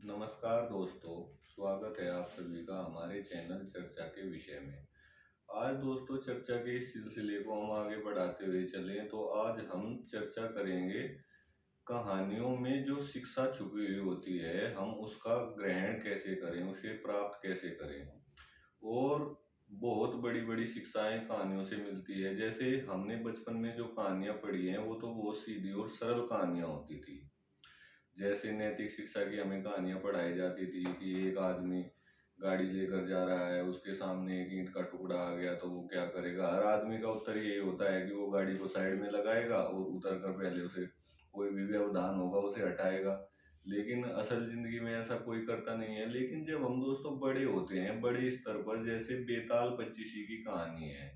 नमस्कार दोस्तों, स्वागत है आप सभी का हमारे चैनल चर्चा के विषय में। आज दोस्तों चर्चा के इस सिलसिले को हम आगे बढ़ाते हुए चलें तो आज हम चर्चा करेंगे कहानियों में जो शिक्षा छुपी हुई होती है, हम उसका ग्रहण कैसे करें, उसे प्राप्त कैसे करें। और बहुत बड़ी बड़ी शिक्षाएं कहानियों से मिलती है। जैसे हमने बचपन में जो कहानियां पढ़ी हैं वो तो बहुत सीधी और सरल कहानियां होती थी। जैसे नैतिक शिक्षा की हमें कहानियां पढ़ाई जाती थी कि एक आदमी गाड़ी लेकर जा रहा है, उसके सामने एक ईंट का टुकड़ा आ गया तो वो क्या करेगा। हर आदमी का उत्तर यही होता है कि वो गाड़ी को साइड में लगाएगा और उतर कर पहले उसे कोई भी व्यवधान होगा उसे हटाएगा। लेकिन असल जिंदगी में ऐसा कोई करता नहीं है। लेकिन जब हम दोस्तों बड़े होते हैं, बड़े स्तर पर, जैसे बेताल पच्चीसी की कहानी है,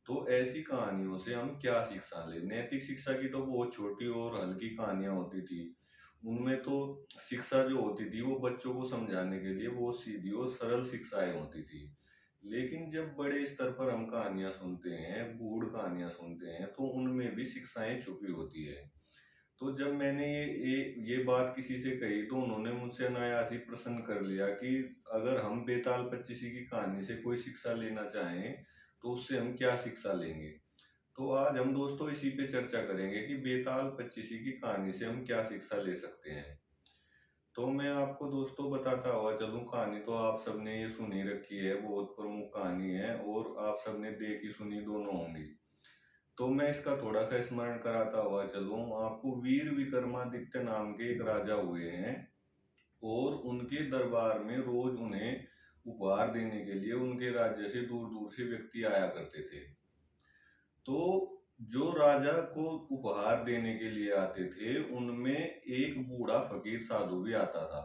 तो ऐसी कहानियों से हम क्या शिक्षा ले। नैतिक शिक्षा की तो बहुत छोटी और हल्की कहानियां होती थी। उनमें तो शिक्षा जो होती थी वो बच्चों को समझाने के लिए बहुत सीधी और सरल शिक्षाएं होती थी। लेकिन जब बड़े स्तर पर हम कहानियां सुनते हैं, गूढ़ कहानियां सुनते हैं, तो उनमें भी शिक्षाएं छुपी होती है। तो जब मैंने ये बात किसी से कही तो उन्होंने मुझसे अनायास ही प्रश्न कर लिया कि अगर हम बेताल पच्चीसी की कहानी से कोई शिक्षा लेना चाहें तो उससे हम क्या शिक्षा लेंगे। तो आज हम दोस्तों इसी पे चर्चा करेंगे कि बेताल पच्चीसी की कहानी से हम क्या शिक्षा ले सकते हैं। तो मैं आपको दोस्तों बताता हुआ चलूं, कहानी तो आप सबने ये सुनी रखी है, बहुत प्रमुख कहानी है और आप सबने देखी सुनी दोनों होंगी। तो मैं इसका थोड़ा सा स्मरण कराता हुआ चलूं आपको। वीर विक्रमादित्य नाम के एक राजा हुए हैं और उनके दरबार में रोज उन्हें उपहार देने के लिए उनके राज्य से दूर दूर से व्यक्ति आया करते थे। तो जो राजा को उपहार देने के लिए आते थे उनमें एक बूढ़ा फकीर साधु भी आता था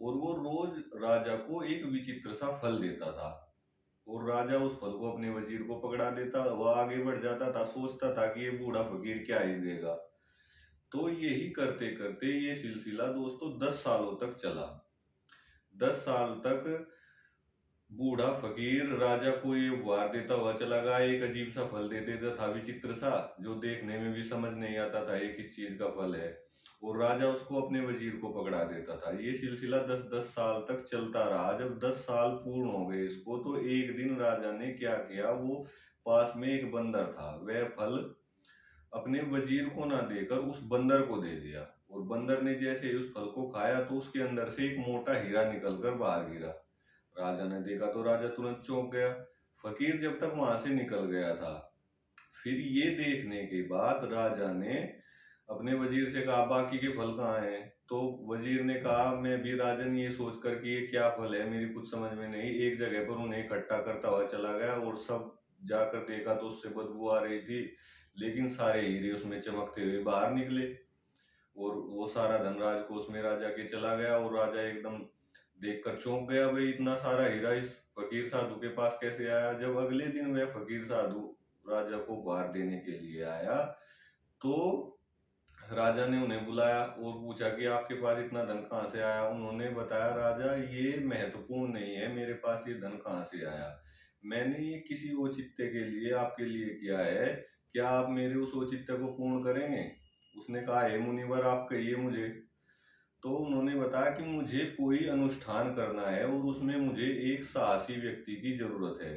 और वो रोज राजा को एक विचित्र सा फल देता था। और राजा उस फल को अपने वजीर को पकड़ा देता, वह आगे बढ़ जाता था, सोचता था कि ये बूढ़ा फकीर क्या ही देगा। तो यही करते करते ये सिलसिला दोस्तों 10 सालों तक चला। 10 साल तक बूढ़ा फकीर राजा को ये उपहार देता हुआ चला गया। एक अजीब सा फल दे देता था, विचित्र सा, जो देखने में भी समझ नहीं आता था ये किस चीज का फल है। और राजा उसको अपने वजीर को पकड़ा देता था। ये सिलसिला 10-10 साल तक चलता रहा। जब 10 साल पूर्ण हो गए इसको, तो एक दिन राजा ने क्या किया, वो पास में एक बंदर था, वह फल अपने वजीर को ना देकर उस बंदर को दे दिया। और बंदर ने जैसे ही उस फल को खाया तो उसके अंदर से एक मोटा हीरा निकलकर बाहर गिरा। राजा ने देखा तो राजा तुरंत चौंक गया। फकीर जब तक वहां से निकल गया था, फिर ये देखने के बाद राजा ने अपने वजीर से कहा बाकी के फल कहाँ हैं। तो वजीर ने कहा मैं भी राजन ये सोचकर कि ये क्या फल है मेरी कुछ समझ में नहीं, एक जगह पर उन्हें इकट्ठा करता हुआ चला गया और सब जाकर देखा तो उससे बदबू आ रही थी, लेकिन सारे हीरे उसमें चमकते हुए बाहर निकले। और वो सारा धनराज को उसमें राजा के चला गया और राजा एकदम देखकर चौंक गया, भाई इतना सारा हीरा इस फकीर साधु के पास कैसे आया। जब अगले दिन वह फकीर साधु राजा को उपहार देने के लिए आया तो राजा ने उन्हें बुलाया और पूछा कि आपके पास इतना धन कहाँ से आया। उन्होंने बताया राजा ये महत्वपूर्ण नहीं है, मेरे पास ये धन कहाँ से आया, मैंने ये किसी औचित्य के लिए आपके लिए किया है, क्या आप मेरे उस औचित्य को पूर्ण करेंगे। उसने कहा हे मुनिवर आप कहिए मुझे। तो उन्होंने बताया कि मुझे कोई अनुष्ठान करना है और उसमें मुझे एक साहसी व्यक्ति की जरूरत है।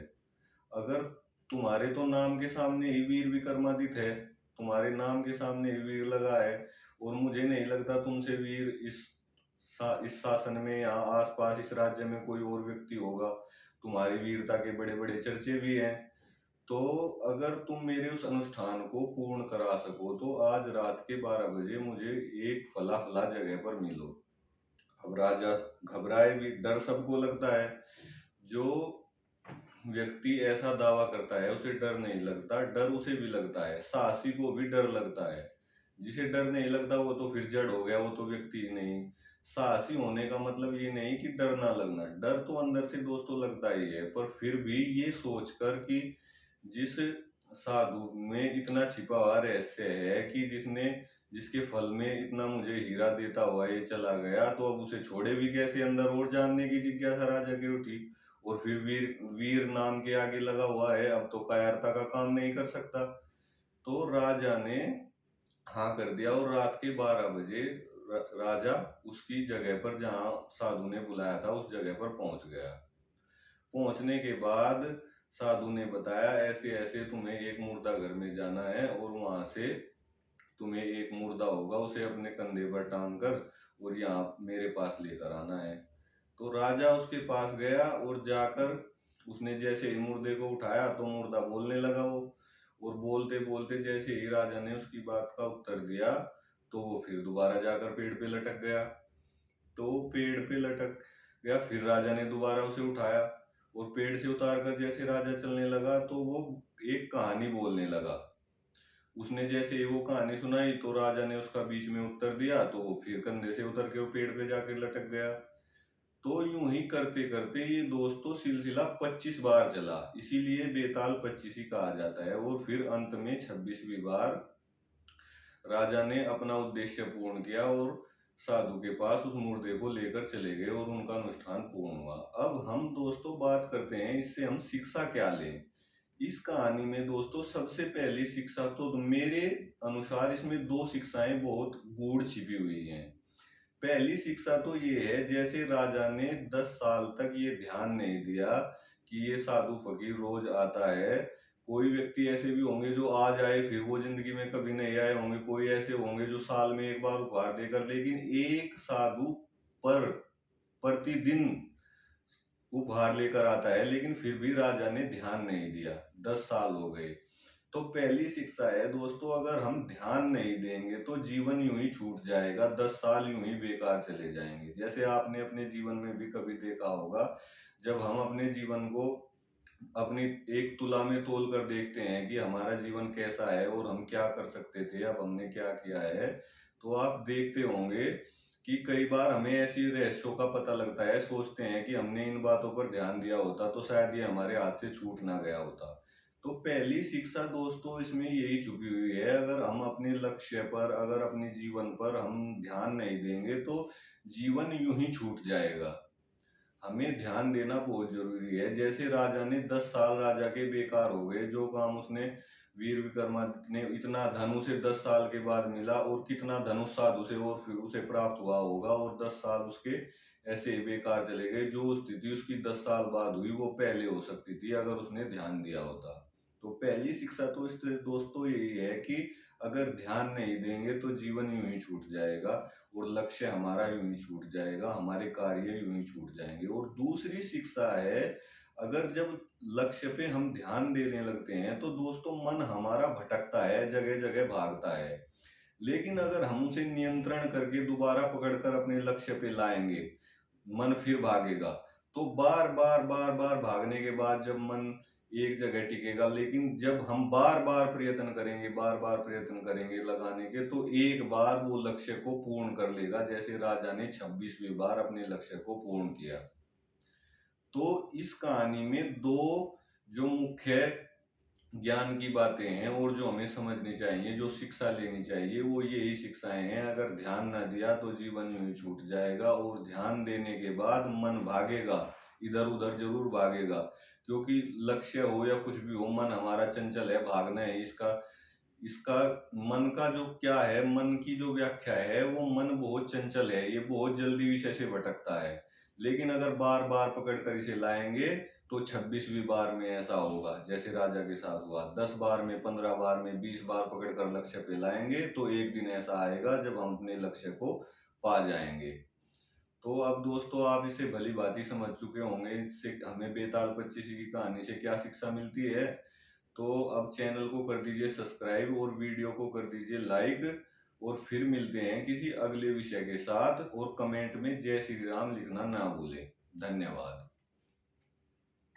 अगर तुम्हारे तो नाम के सामने ही वीर विक्रमादित्य है, तुम्हारे नाम के सामने ही वीर लगा है, और मुझे नहीं लगता तुमसे वीर इस शासन में या आसपास इस राज्य में कोई और व्यक्ति होगा। तुम्हारी वीरता के बड़े बड़े चर्चे भी हैं। तो अगर तुम मेरे उस अनुष्ठान को पूर्ण करा सको तो आज रात के 12 बजे मुझे एक फला फला जगह पर मिलो। अब राजा घबराए भी, डर सबको लगता है। जो व्यक्ति ऐसा दावा करता है उसे डर नहीं लगता, डर उसे भी लगता है, साहसी को भी डर लगता है। जिसे डर नहीं लगता वो तो फिर जड़ हो गया, वो तो व्यक्ति ही नहीं। साहसी होने का मतलब ये नहीं कि डर ना लगना, डर तो अंदर से दोस्तों लगता ही है, पर फिर भी ये सोचकर कि जिस साधु में इतना छिपा हुआ रहस्य है कि जिसके फल में इतना मुझे हीरा देता हुआ ये चला गया, तो अब उसे छोड़े भी कैसे, अंदर और जानने की जिज्ञासा राजा की उठी। और फिर वीर वीर नाम के आगे लगा हुआ है, अब तो कायरता का काम नहीं कर सकता। तो राजा ने हाँ कर दिया और रात के 12 बजे राजा उसकी जगह पर जहाँ साधु ने बुलाया था उस जगह पर पहुंच गया। पहुंचने के बाद साधु ने बताया ऐसे ऐसे तुम्हें एक मुर्दा घर में जाना है और वहां से तुम्हें एक मुर्दा होगा उसे अपने कंधे पर टांग कर और यहाँ मेरे पास लेकर आना है। तो राजा उसके पास गया और जाकर उसने जैसे ही मुर्दे को उठाया तो मुर्दा बोलने लगा वो, और बोलते बोलते जैसे ही राजा ने उसकी बात का उत्तर दिया तो वो फिर दोबारा जाकर पेड़ पे लटक गया। तो पेड़ पे लटक गया, फिर राजा ने दोबारा उसे उठाया और पेड़ से उतार कर जैसे राजा चलने लगा तो वो एक कहानी बोलने लगा। उसने जैसे ही वो कहानी सुनाई तो राजा ने उसका बीच में उत्तर दिया तो वो फिर कंधे से उतर के वो पेड़ पे जाकर लटक गया। तो यूं ही करते करते ये दोस्तों सिलसिला 25 बार चला, इसीलिए बेताल 25 ही कहा जाता है। और फिर अंत में 26वीं बार राजा ने अपना उद्देश्य पूर्ण किया और साधु के पास उस मुर्दे को लेकर चले गए और उनका अनुष्ठान पूर्ण हुआ। अब हम दोस्तों बात करते हैं इससे हम शिक्षा क्या लें। इस कहानी में दोस्तों सबसे पहली शिक्षा तो मेरे अनुसार इसमें दो शिक्षाएं बहुत गूढ़ छिपी हुई हैं। पहली शिक्षा तो ये है, जैसे राजा ने 10 साल तक ये ध्यान नहीं दिया कि ये साधु फकीर रोज आता है। कोई व्यक्ति ऐसे भी होंगे जो आ जाए फिर वो जिंदगी में कभी नहीं आए होंगे, कोई ऐसे होंगे जो साल में एक बार उपहार देकर, लेकिन एक साधु पर प्रतिदिन उपहार लेकर आता है, लेकिन फिर भी राजा ने ध्यान नहीं दिया। 10 साल हो गए। तो पहली शिक्षा है दोस्तों, अगर हम ध्यान नहीं देंगे तो जीवन यूं ही छूट जाएगा, 10 साल यूं ही बेकार चले जाएंगे। जैसे आपने अपने जीवन में भी कभी देखा होगा, जब हम अपने जीवन को अपनी एक तुला में तोल कर देखते हैं कि हमारा जीवन कैसा है और हम क्या कर सकते थे, अब हमने क्या किया है, तो आप देखते होंगे कि कई बार हमें ऐसी रहस्यों का पता लगता है, सोचते हैं कि हमने इन बातों पर ध्यान दिया होता तो शायद ये हमारे हाथ से छूट ना गया होता। तो पहली शिक्षा दोस्तों इसमें यही छुपी हुई है, अगर हम अपने लक्ष्य पर, अगर अपने जीवन पर हम ध्यान नहीं देंगे तो जीवन यूं ही छूट जाएगा। हमें ध्यान देना बहुत जरूरी है। जैसे राजा ने 10 साल राजा के बेकार हो गए, जो काम उसने, वीर विक्रमादित्य ने इतना धन उसे 10 साल के बाद मिला और कितना धन उस साधु से और फिर उसे प्राप्त हुआ होगा, और 10 साल उसके ऐसे ही बेकार चले गए। जो स्थिति उसकी 10 साल बाद हुई वो पहले हो सकती थी अगर उसने ध्यान दिया होता। तो पहली शिक्षा तो इस दोस्तों यही है कि अगर ध्यान नहीं देंगे तो जीवन यूं ही छूट जाएगा और लक्ष्य हमारा यूं ही छूट जाएगा, हमारे कार्य यूं ही छूट जाएंगे। और दूसरी शिक्षा है, अगर जब लक्ष्य पे हम ध्यान देने लगते हैं तो दोस्तों मन हमारा भटकता है, जगह जगह भागता है, लेकिन अगर हम उसे नियंत्रण करके दोबारा पकड़कर अपने लक्ष्य पे लाएंगे, मन फिर भागेगा। तो बार बार बार बार भागने के बाद जब मन एक जगह टिकेगा, लेकिन जब हम बार बार प्रयत्न करेंगे, बार बार प्रयत्न करेंगे लगाने के, तो एक बार वो लक्ष्य को पूर्ण कर लेगा, जैसे राजा ने 26वीं बार अपने लक्ष्य को पूर्ण किया। तो इस कहानी में दो जो मुख्य ज्ञान की बातें हैं और जो हमें समझनी चाहिए, जो शिक्षा लेनी चाहिए, वो यही शिक्षाएं हैं। अगर ध्यान न दिया तो जीवन यूं ही छूट जाएगा, और ध्यान देने के बाद मन भागेगा, इधर उधर जरूर भागेगा, क्योंकि लक्ष्य हो या कुछ भी हो, मन हमारा चंचल है, भागना है। इसका इसका मन का जो क्या है, मन की जो व्याख्या है, वो मन बहुत चंचल है, ये बहुत जल्दी विषय से भटकता है। लेकिन अगर बार बार पकड़ कर इसे लाएंगे तो 26वीं बार में ऐसा होगा जैसे राजा के साथ हुआ। 10 बार में, 15 बार में, 20 बार पकड़कर लक्ष्य पे लाएंगे तो एक दिन ऐसा आएगा जब हम अपने लक्ष्य को पा जाएंगे। तो अब दोस्तों आप इसे भली भांति समझ चुके होंगे, इससे हमें बेताल 25 की कहानी से क्या शिक्षा मिलती है। तो अब चैनल को कर दीजिए सब्सक्राइब और वीडियो को कर दीजिए लाइक, और फिर मिलते हैं किसी अगले विषय के साथ। और कमेंट में जय श्री राम लिखना ना भूलें। धन्यवाद।